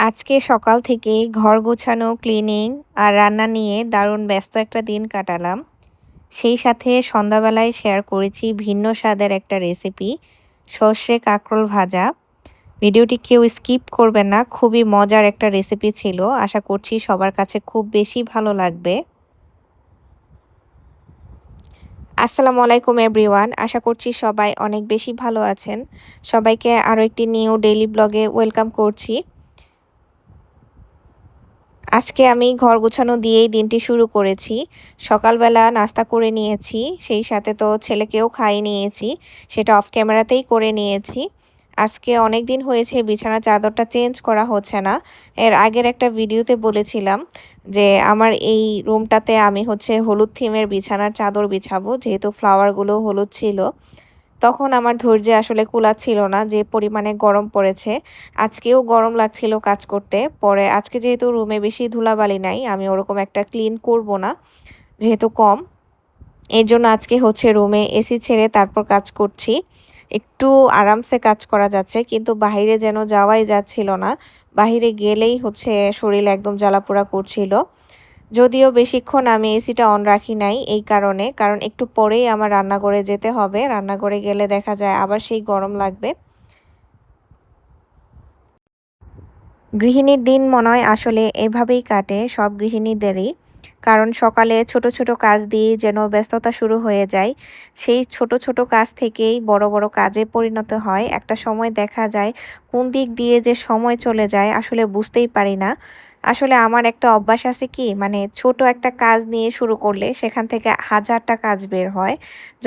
আজকে সকাল থেকেই ঘর গোছানো, ক্লিনিং আর রান্না নিয়ে দারুণ ব্যস্ত একটা দিন কাটালাম। সেই সাথে সন্ধ্যাবেলায় শেয়ার করেছি ভিন্ন স্বাদের একটা রেসিপি, সর্ষে কাঁকরোল ভাজা। ভিডিওটি কেউ স্কিপ করবেন না, খুবই মজার একটা রেসিপি ছিল। আশা করছি সবার কাছে খুব বেশি ভালো লাগবে। আসসালামু আলাইকুম এভরিওয়ান, আশা করছি সবাই অনেক বেশি ভালো আছেন। সবাইকে আরও একটি নিউ ডেইলি ব্লগে ওয়েলকাম করছি। আজকে আমি ঘর গোছানো দিয়েই দিনটি শুরু করেছি। সকালবেলা নাস্তা করে নিয়েছি, সেই সাথে তো ছেলেকেও খাইয়ে নিয়েছি, সেটা অফ ক্যামেরাতেই করে নিয়েছি। আজকে অনেক দিন হয়েছে বিছানার চাদরটা চেঞ্জ করা হচ্ছে না। এর আগের একটা ভিডিওতে বলেছিলাম যে আমার এই রুমটাতে আমি হলুদ থিমের বিছানার চাদর বিছাবো, যেহেতু ফ্লাওয়ারগুলো হলুদ ছিল। তখন আমার ধৈর্যে আসলে কুলাচ্ছিল না, যে পরিমাণে গরম পড়েছে। আজকেও গরম লাগছিল কাজ করতে। পরে আজকে যেহেতু রুমে বেশি ধুলাবালি নাই, আমি ওরকম একটা ক্লিন করব না, যেহেতু কম। এর জন্য আজকে রুমে এসি ছেড়ে তারপর কাজ করছি। একটু আরামসে কাজ করা যাচ্ছে, কিন্তু বাহিরে যেন যাওয়াই যাচ্ছিল না। বাহিরে গেলেই শরীর একদম জ্বালাপোড়া করছিল। যদিও বেশিক্ষণ আমি এসিটা অন রাখি নাই এই কারণ একটু পরেই আমার রান্নাঘরে যেতে হবে। রান্নাঘরে গেলে দেখা যায় আবার সেই গরম লাগবে। গৃহিণীর দিন মনে হয় আসলে এভাবেই কাটে সব গৃহিণীদেরই। কারণ সকালে ছোট ছোট কাজ দিয়ে যেন ব্যস্ততা শুরু হয়ে যায়। সেই ছোট ছোট কাজ থেকেই বড় বড় কাজে পরিণত হয়। একটা সময় দেখা যায় কোন দিক দিয়ে যে সময় চলে যায় আসলে বুঝতেই পারি না। আসলে আমার একটা অভ্যাস আছে কি, মানে ছোট একটা কাজ নিয়ে শুরু করলে সেখান থেকে হাজারটা কাজ বের হয়।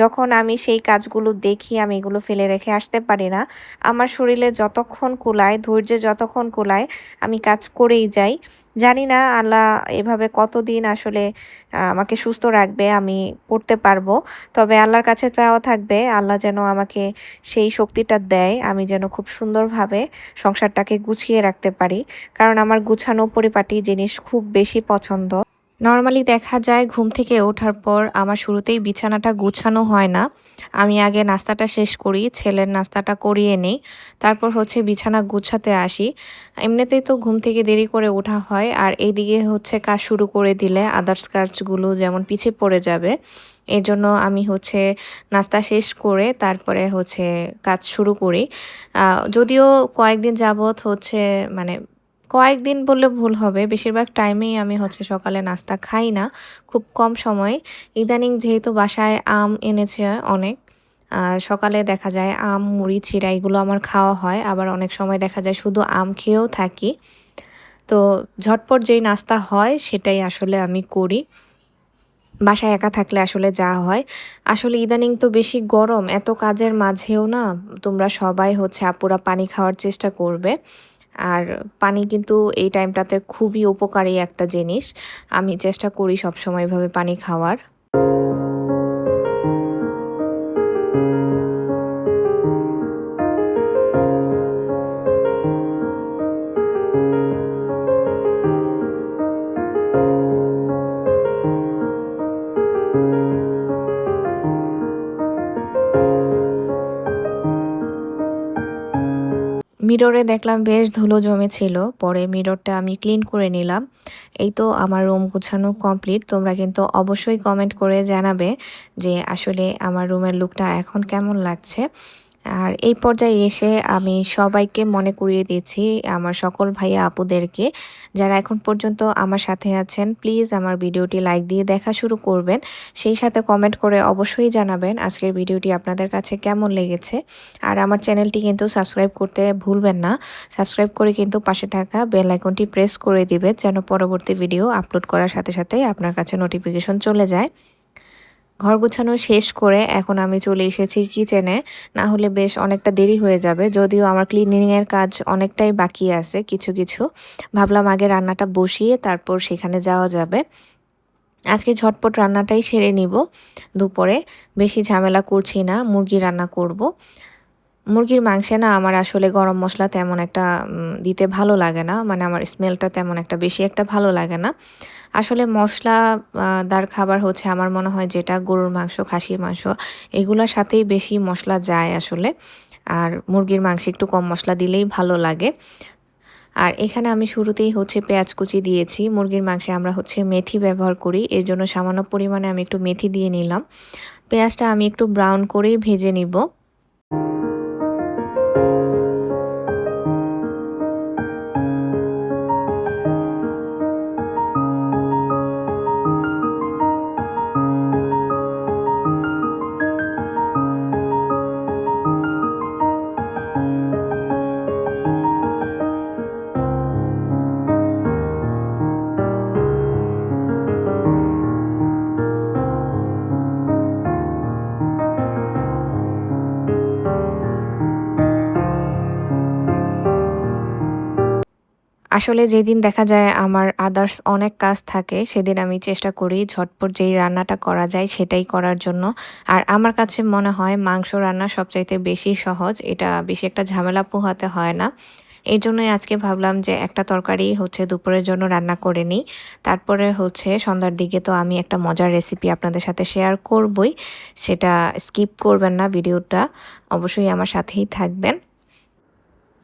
যখন আমি সেই কাজগুলো দেখি আমি এগুলো ফেলে রেখে আসতে পারি না। আমার শরীরে যতক্ষণ কুলায়, ধৈর্যে যতক্ষণ কুলায়, আমি কাজ করেই যাই। জানি না আল্লাহ এভাবে কতদিন আসলে আমাকে সুস্থ রাখবে, আমি করতে পারবো। তবে আল্লাহর কাছে চাওয়া থাকবে আল্লাহ যেন আমাকে সেই শক্তিটা দেয়, আমি যেন খুব সুন্দরভাবে সংসারটাকে গুছিয়ে রাখতে পারি। কারণ আমার গুছানো পরিপাটি জিনিস খুব বেশি পছন্দ। নরমালি দেখা যায় ঘুম থেকে ওঠার পর আমার শুরুতেই বিছানাটা গুছানো হয় না। আমি আগে নাস্তাটা শেষ করি, ছেলের নাস্তাটা করিয়ে নেই। তারপর বিছানা গুছাতে আসি। এমনিতেই তো ঘুম থেকে দেরি করে ওঠা হয়, আর এইদিকে কাজ শুরু করে দিলে আদার্স কাজগুলো যেমন পিছিয়ে পড়ে যাবে। এর জন্য আমি নাস্তা শেষ করে তারপরে কাজ শুরু করি। যদিও কয়েকদিন যাবৎ মানে কয়েকদিন বললে ভুল হবে, বেশিরভাগ টাইমেই আমি সকালে নাস্তা খাই না, খুব কম সময়। ইদানিং যেহেতু বাসায় আম এনেছে অনেক, সকালে দেখা যায় আম, মুড়ি, চিড়া এগুলো আমার খাওয়া হয়। আবার অনেক সময় দেখা যায় শুধু আম খেয়েও থাকি। তো ঝটপট যেই নাস্তা হয় সেটাই আসলে আমি করি। বাসায় একা থাকলে আসলে যা হয়। আসলে ইদানিং তো বেশি গরম, এত কাজের মাঝেও না তোমরা সবাই আপুরা পানি খাওয়ার চেষ্টা করবে। আর পানি কিন্তু এই টাইমটাতে খুবই উপকারী একটা জিনিস। আমি চেষ্টা করি সবসময় এভাবে পানি খাওয়ার। মিররে দেখলাম বেশ ধুলো জমেছিল, পরে মিররটা আমি ক্লিন করে নিলাম। এই তো আমার রুম গোছানো কমপ্লিট। তোমরা কিন্তু অবশ্যই কমেন্ট করে জানাবে যে আসলে আমার রুমের লুকটা এখন কেমন লাগছে। আর এই পর্যায়ে এসে আমি সবাইকে মনে করিয়ে দিচ্ছি, আমার সকল ভাইয়া আপুদেরকে যারা এখন পর্যন্ত আমার সাথে আছেন, প্লিজ আমার ভিডিওটি লাইক দিয়ে দেখা শুরু করবেন। সেই সাথে কমেন্ট করে অবশ্যই জানাবেন আজকের ভিডিওটি আপনাদের কাছে কেমন লেগেছে। আর আমার চ্যানেলটি কিন্তু সাবস্ক্রাইব করতে ভুলবেন না। সাবস্ক্রাইব করে কিন্তু পাশে থাকা বেল আইকনটি প্রেস করে দিবেন, যেন পরবর্তী ভিডিও আপলোড করার সাথে সাথে আপনার কাছে নোটিফিকেশন চলে যায়। ঘর গোছানো শেষ করে এখন আমি চলে এসেছি কিচেনে, না হলে বেশ অনেকটা দেরি হয়ে যাবে। যদিও আমার ক্লিনিংয়ের কাজ অনেকটাই বাকি আছে কিছু কিছু, ভাবলাম আগে রান্নাটা বসিয়ে তারপর সেখানে যাওয়া যাবে। আজকে ঝটপট রান্নাটাই সেরে নিব। দুপুরে বেশি ঝামেলা করছি না, মুরগি রান্না করব। মুরগির মাংসে না আমার আসলে গরম মশলা তেমন একটা দিতে ভালো লাগে না, মানে আমার স্মেলটা তেমন একটা বেশি একটা ভালো লাগে না। আসলে মশলাদার খাবার আমার মনে হয় যেটা গরুর মাংস, খাসির মাংস এগুলোর সাথেই বেশি মশলা যায় আসলে। আর মুরগির মাংসে একটু কম মশলা দিলেই ভালো লাগে। আর এখানে আমি শুরুতেই হচ্ছে পেঁয়াজ কুচি দিয়েছি। মুরগির মাংসে আমরা হচ্ছে মেথি ব্যবহার করি, এর জন্য সামান্য পরিমাণে আমি একটু মেথি দিয়ে নিলাম। পেঁয়াজটা আমি একটু ব্রাউন করেই ভেজে নিব। আসলে যেদিন দেখা যায় আমার আদার্স অনেক কাজ থাকে, সেদিন আমি চেষ্টা করি ঝটপট যেই রান্নাটা করা যায় সেটাই করার জন্য। আর আমার কাছে মনে হয় মাংস রান্না সবচাইতে বেশি সহজ। এটা বেশি একটা ঝামেলা পোহাতে হয় না। এইজন্যই আজকে ভাবলাম যে একটা তরকারি হচ্ছে দুপুরের জন্য রান্না করে নিই। তারপরে হচ্ছে সন্ধ্যার দিকে তো আমি একটা মজার রেসিপি আপনাদের সাথে শেয়ার করবই। সেটা স্কিপ করবেন না ভিডিওটা। অবশ্যই আমার সাথেই থাকবেন।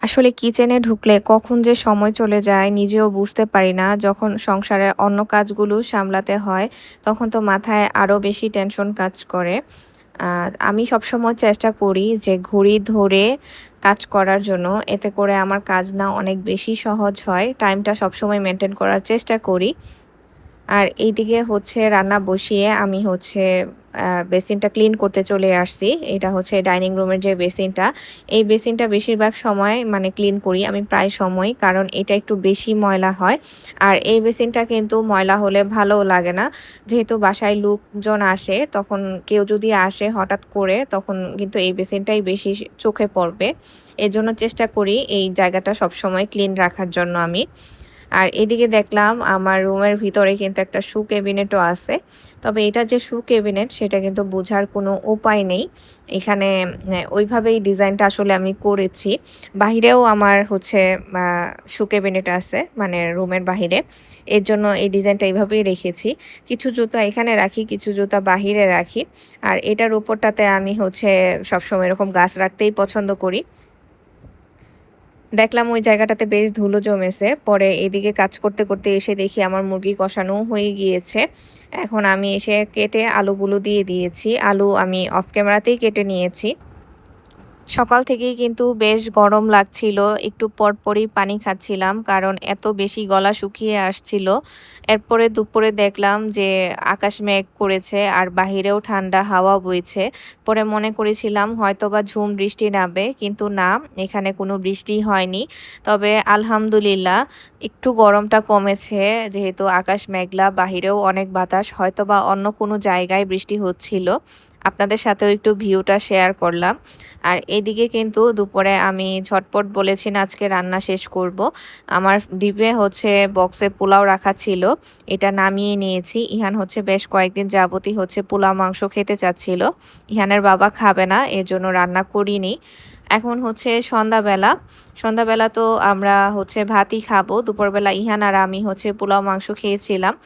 আসলে কিচেনে ঢুকলে কখন যে সময় চলে যায় নিজেও বুঝতে পারি না। যখন সংসারের অন্য কাজগুলো সামলাতে হয়, তখন তো মাথায় আরও বেশি টেনশন কাজ করে। আমি সবসময় চেষ্টা করি যে ঘড়ি ধরে কাজ করার জন্য। এতে করে আমার কাজ না অনেক বেশি সহজ হয়। টাইমটা সবসময় মেনটেন করার চেষ্টা করি। আর এইদিকে হচ্ছে রান্না বসিয়ে আমি হচ্ছে বেসিনটা ক্লিন করতে চলে আসছি। এটা হচ্ছে ডাইনিং রুমের যে বেসিনটা, এই বেসিনটা বেশিরভাগ সময় মানে ক্লিন করি আমি প্রায় সময়, কারণ এটা একটু বেশি ময়লা হয়। আর এই বেসিনটা কিন্তু ময়লা হলে ভালোও লাগে না। যেহেতু বাসায় লোকজন আসে, তখন কেউ যদি আসে হঠাৎ করে, তখন কিন্তু এই বেসিনটাই বেশি চোখে পড়বে। এজন্য চেষ্টা করি এই জায়গাটা সবসময় ক্লিন রাখার জন্য আমি। আর এদিকে দেখলাম আমার রুমের ভিতরে কিন্তু একটা শু ক্যাবিনেটও আছে। তবে এটা যে শু ক্যাবিনেট সেটা কিন্তু বোঝার কোনো উপায় নেই। এখানে ওইভাবেই ডিজাইনটা আসলে আমি করেছি। বাহিরেও আমার হচ্ছে শু ক্যাবিনেট আছে, মানে রুমের বাহিরে। এর জন্য এই ডিজাইনটা এইভাবেই রেখেছি। কিছু জুতা এখানে রাখি, কিছু জুতা বাহিরে রাখি। আর এটার উপরটাতে আমি হচ্ছে সবসময় এরকম গাছ রাখতেই পছন্দ করি। দেখলাম ওই জায়গাটাতে বেশ ধুলো জমেছে। পরে এদিকে কাজ করতে, করতে এসে দেখি আমার মুরগি কষানোও হয়ে গিয়েছে। এখন আমি এসে কেটে আলুগুলো দিয়ে দিয়েছি। আলু আমি অফ ক্যামেরাতেই কেটে নিয়েছি। সকাল থেকেই কিন্তু বেশ গরম লাগছিল। একটু পরপরই পানি খাচ্ছিলাম, কারণ এত বেশি গলা শুকিয়ে আসছিল। এরপরে দুপুরে দেখলাম যে আকাশ মেঘ করেছে আর বাহিরেও ঠান্ডা হাওয়া বইছে। পরে মনে করেছিলাম হয়তোবা ঝুম বৃষ্টি নামবে, কিন্তু না, এখানে কোনো বৃষ্টিই হয়নি। তবে আলহামদুলিল্লাহ একটু গরমটা কমেছে, যেহেতু আকাশ মেঘলা, বাহিরেও অনেক বাতাস, হয়তোবা অন্য কোনো জায়গায় বৃষ্টি হচ্ছিল। আপনাদের সাথেও একটু ভিউটা শেয়ার করলাম। আর এদিকে কিন্তু দুপুরে আমি ঝটপট বলেছি না আজকে রান্না শেষ করব। আমার ডিপে হচ্ছে বক্সে পোলাও রাখা ছিল, এটা নামিয়ে নিয়েছি। ইহান হচ্ছে বেশ কয়েকদিন যাবতই হচ্ছে পোলাও মাংস খেতে চাচ্ছিল। ইহানের বাবা খাবে না, এর জন্য রান্না করিনি। এখন হচ্ছে সন্ধ্যাবেলা। সন্ধ্যাবেলা তো আমরা হচ্ছে ভাতই খাবো। দুপুরবেলা ইহান আর আমি হচ্ছে পোলাও মাংস খেয়েছিলাম।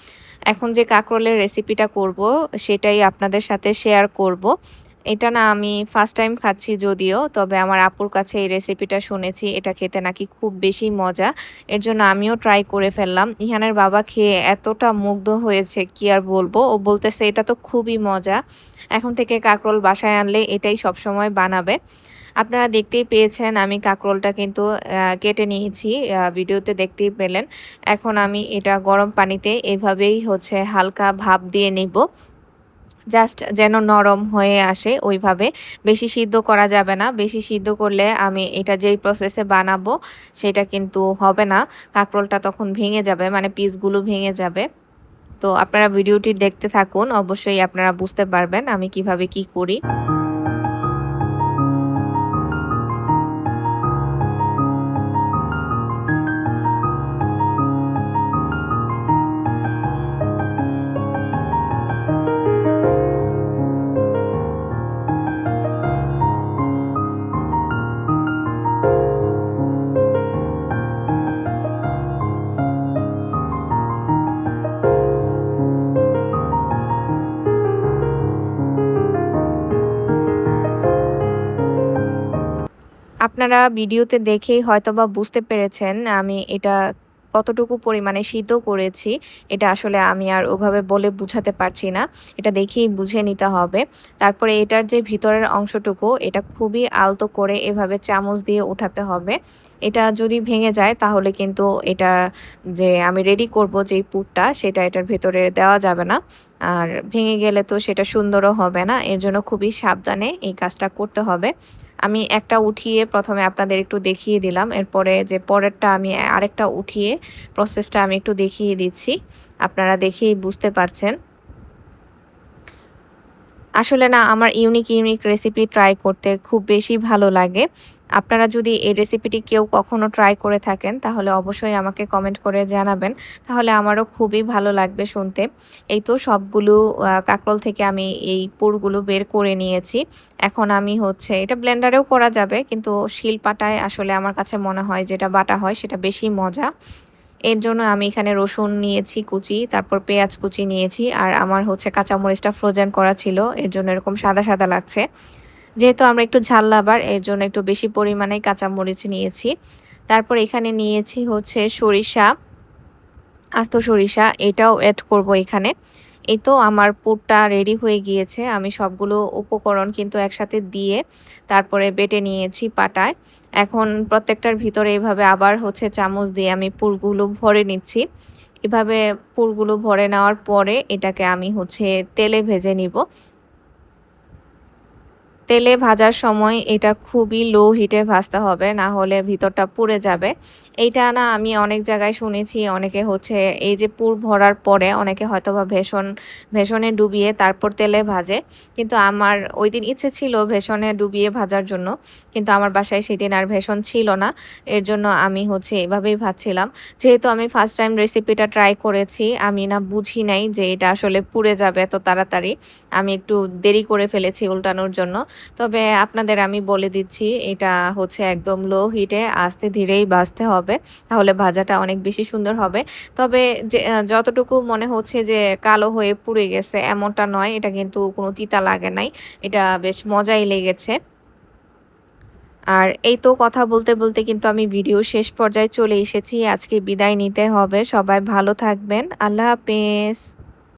এখন যে কাঁকরোলের রেসিপিটা করব সেটাই আপনাদের সাথে শেয়ার করব। এটা না আমি ফার্স্ট টাইম খাচ্ছি যদিও, তবে আমার আপুর কাছে এই রেসিপিটা শুনেছি এটা খেতে নাকি খুব বেশি মজা। এর জন্য আমিও ট্রাই করে ফেললাম। ইহানের বাবা খেয়ে এতটা মুগ্ধ হয়েছে কি আর বলবো, ও বলতেছে এটা তো খুবই মজা। এখন থেকে কাঁকরোল বাসায় আনলে এটাই সবসময় বানাবে। আপনারা দেখতেই পেয়েছেন আমি কাঁকরোলটা কিন্তু কেটে নিয়েছি, ভিডিওতে দেখতেই পেলেন। এখন আমি এটা গরম পানিতে এভাবেই হচ্ছে হালকা ভাপ দিয়ে নিব, জাস্ট যেন নরম হয়ে আসে ওইভাবে। বেশি সিদ্ধ করা যাবে না, বেশি সিদ্ধ করলে আমি এটা যেই প্রসেসে বানাবো সেটা কিন্তু হবে না। কাঁকরোলটা তখন ভেঙে যাবে, মানে পিসগুলো ভেঙে যাবে। তো আপনারা ভিডিওটি দেখতে থাকুন, অবশ্যই আপনারা বুঝতে পারবেন আমি কিভাবে কি করি। আপনারা ভিডিওতে দেখেই হয়তোবা বুঝতে পেরেছেন আমি এটা কতটুকু পরিমাণে সিদ্ধ করেছি। এটা আসলে আমি আর ওভাবে বলে বুঝাতে পারছি না। এটা দেখেই বুঝে নিতে হবে। তারপরে এটার যে ভিতরের অংশটুকু এটা খুবই আলতো করে এভাবে চামচ দিয়ে উঠাতে হবে। এটা যদি ভেঙে যায় তাহলে কিন্তু এটা যে আমি রেডি করব যেই পুরটা সেটা এটার ভেতরে দেওয়া যাবে না। আর ভেঙে গেলে তো সেটা সুন্দরও হবে না। এর জন্য খুবই সাবধানে এই কাজটা করতে হবে। আমি একটা উঠিয়ে ১ম এ আপনাদের একটু দেখিয়ে দিলাম। এরপরে যে পরেরটা আমি আরেকটা উঠিয়ে প্রসেসটা আমি একটু দেখিয়ে দিচ্ছি। আপনারা দেখেই বুঝতে পারছেন। আসলে না আমার ইউনিক রেসিপি ট্রাই করতে খুব বেশি ভালো লাগে। আপনারা যদি এই রেসিপিটি কেউ কখনো ট্রাই করে থাকেন তাহলে অবশ্যই আমাকে কমেন্ট করে জানাবেন। তাহলে আমারও খুবই ভালো লাগবে শুনতে। এই তো সবগুলো কাঁকরোল থেকে আমি এই পুরগুলো বের করে নিয়েছি। এখন আমি হচ্ছে এটা ব্লেন্ডারেও করা যাবে কিন্তু শিলপাটায় আসলে আমার কাছে মনে হয় যেটা বাটা হয় সেটা বেশি মজা। এর জন্য আমি এখানে রসুন নিয়েছি কুচি, তারপর পেঁয়াজ কুচি নিয়েছি। আর আমার হচ্ছে কাঁচামরিচটা ফ্রোজেন করা ছিল। এর জন্য এরকম সাদা লাগছে। যেহেতু আমরা একটু ঝাল লাভার এর জন্য একটু বেশি পরিমাণেই কাঁচামরিচ নিয়েছি। তারপর এখানে নিয়েছি হচ্ছে সরিষা, আস্ত সরিষা এটাও এড করব এখানে। এই তো আমার পুরটা রেডি হয়ে গিয়েছে। আমি সবগুলো উপকরণ কিন্তু একসাথে দিয়ে তারপরে বেটে নিয়েছি পাটায়। এখন প্রত্যেকটার ভিতরে এভাবে আবার হচ্ছে চামচ দিয়ে আমি পুরগুলো ভরে নিচ্ছি। এভাবে পুরগুলো ভরে নেওয়ার পরে এটাকে আমি হচ্ছে তেলে ভেজে নিব। তেলে ভাজার সময় এটা খুবই লো হিটে ভাজতে হবে, না হলে ভিতরটা পুড়ে যাবে। এইটা না আমি অনেক জায়গায় শুনেছি অনেকে হচ্ছে এই যে পুর ভরার পরে অনেকে হয়তোবা ভেষনে ডুবিয়ে তারপর তেলে ভাজে। কিন্তু আমার ওইদিন ইচ্ছে ছিল ভেষনে ডুবিয়ে ভাজার জন্য। কিন্তু আমার বাসায় সেদিন আর ভেষন ছিল না। এর জন্য আমি হচ্ছে এভাবেই ভাজছিলাম। যেহেতু আমি ফার্স্ট টাইম রেসিপিটা ট্রাই করেছি, আমি না বুঝি নাই যে এটা আসলে পুড়ে যাবে এত তাড়াতাড়ি। আমি একটু দেরি করে ফেলেছি উল্টানোর জন্য। তবে আপনাদের আমি বলে দিচ্ছি এটা হচ্ছে একদম লো হিটে আস্তে ধীরেই ভাজতে হবে। তাহলে ভাজাটা অনেক বেশি সুন্দর হবে। তবে যে যতটুকু মনে হচ্ছে যে কালো হয়ে পুড়ে গেছে এমনটা নয়। এটা কিন্তু কোনো তিতা লাগে নাই। এটা বেশ মজাই লেগেছে। আর এই তো কথা বলতে কিন্তু আমি ভিডিও শেষ পর্যায়ে চলে এসেছি। আজকে বিদায় নিতে হবে। সবাই ভালো থাকবেন। আল্লাহ হাফেজ।